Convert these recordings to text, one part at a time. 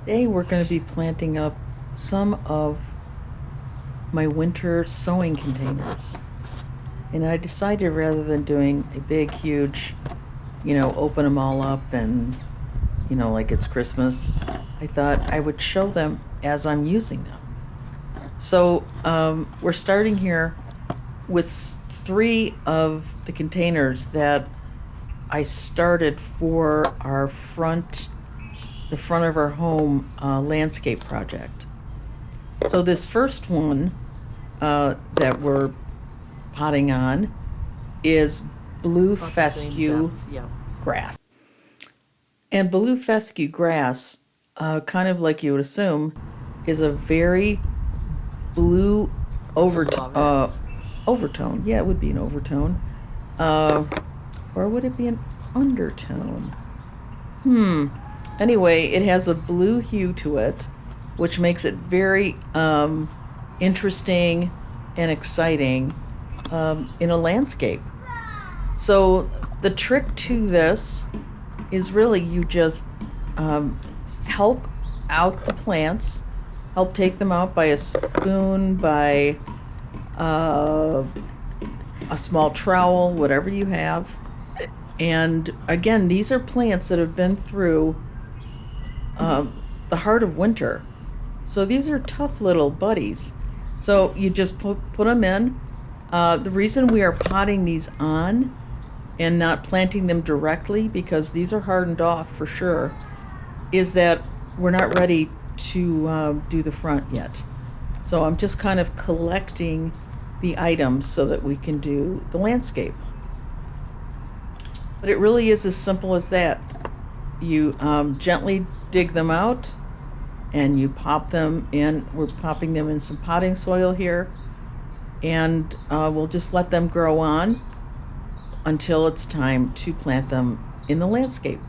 Today we're going to be planting up some of my winter sowing containers. And I decided rather than doing a big, huge, open them all up and, like it's Christmas, I thought I would show them as I'm using them. So we're starting here with three of the containers that I started for the front of our home landscape project. So this first one that we're potting on is blue fescue grass. And blue fescue grass, kind of like you would assume, is a very blue overtone. Yeah, it would be an overtone. Or would it be an undertone? Anyway, it has a blue hue to it, which makes it very interesting and exciting in a landscape. So the trick to this is really you just help out the plants, help take them out by a spoon, by a small trowel, whatever you have. And again, these are plants that have been through the heart of winter. So these are tough little buddies. So you just put them in. The reason we are potting these on and not planting them directly, because these are hardened off for sure, is that we're not ready to do the front yet. So I'm just kind of collecting the items so that we can do the landscape. But it really is as simple as that. You gently dig them out and you pop them in. We're popping them in some potting soil here, and we'll just let them grow on until it's time to plant them in the landscape.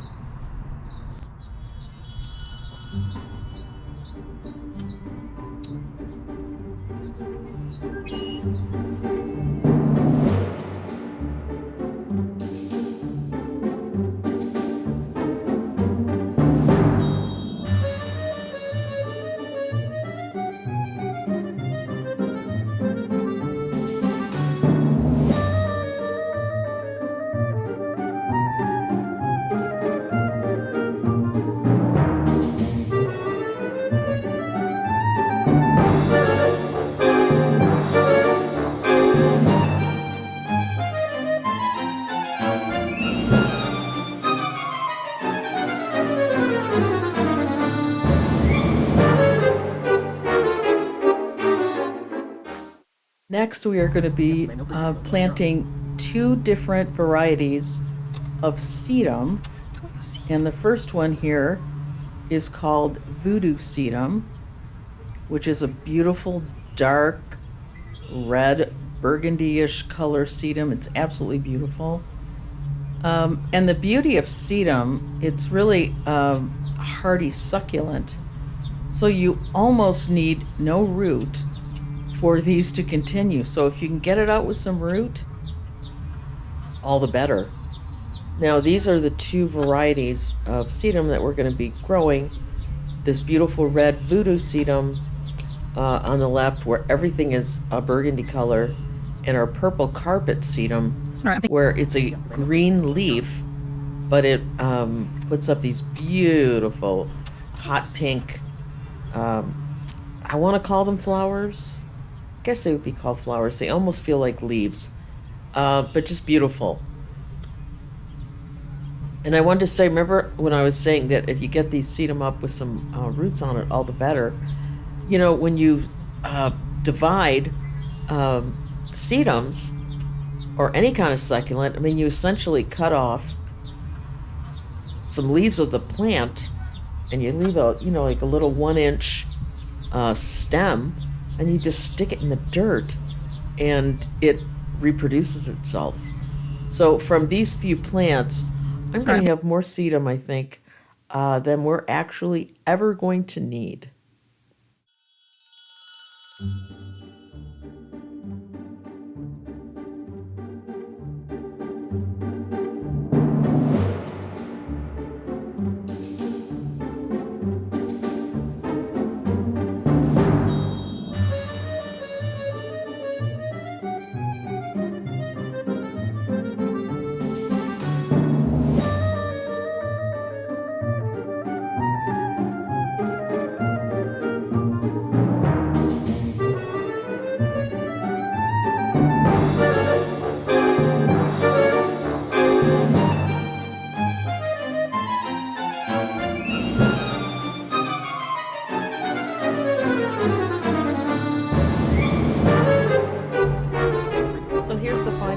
Next, we are going to be planting two different varieties of sedum. And the first one here is called Voodoo Sedum, which is a beautiful dark red burgundy-ish color sedum. It's absolutely beautiful. And the beauty of sedum, it's really a hardy succulent. So you almost need no root for these to continue. So if you can get it out with some root, all the better. Now these are the two varieties of sedum that we're going to be growing. This beautiful red Voodoo Sedum on the left, where everything is a burgundy color, and our purple carpet sedum, where it's a green leaf, but it puts up these beautiful hot pink, I want to call them flowers. I guess they would be called flowers. They almost feel like leaves, but just beautiful. And I wanted to say, remember when I was saying that if you get these sedum up with some roots on it, all the better. You know, when you divide sedums or any kind of succulent, I mean, you essentially cut off some leaves of the plant and you leave like a little 1-inch stem, and you just stick it in the dirt and it reproduces itself. So from these few plants, I'm going to have more sedum, I think, than we're actually ever going to need.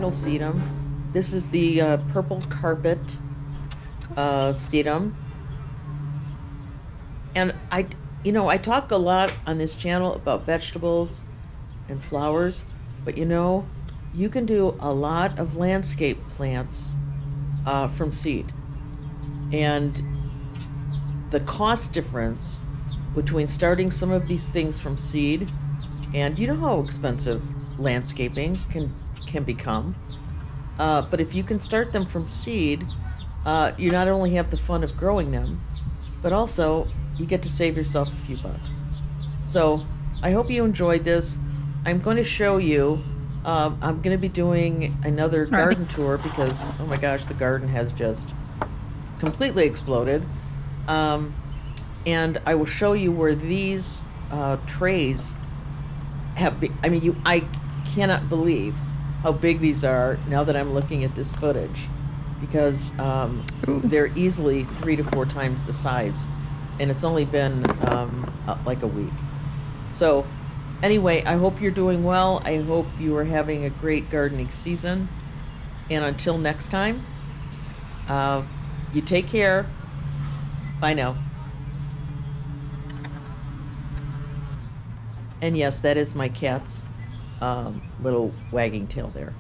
Voodoo Sedum. This is the purple carpet sedum. And I talk a lot on this channel about vegetables and flowers, but you can do a lot of landscape plants from seed. And the cost difference between starting some of these things from seed, and you know how expensive landscaping can become. But if you can start them from seed, you not only have the fun of growing them, but also you get to save yourself a few bucks. So I hope you enjoyed this. I'm going to show you. I'm going to be doing another garden tour because, oh my gosh, the garden has just completely exploded. And I will show you where these trays have been. I mean, I cannot believe how big these are now that I'm looking at this footage, because they're easily 3 to 4 times the size, and it's only been like a week. So anyway, I hope you're doing well. I hope you are having a great gardening season. And until next time, you take care. Bye now. And yes, that is my cat's little wagging tail there.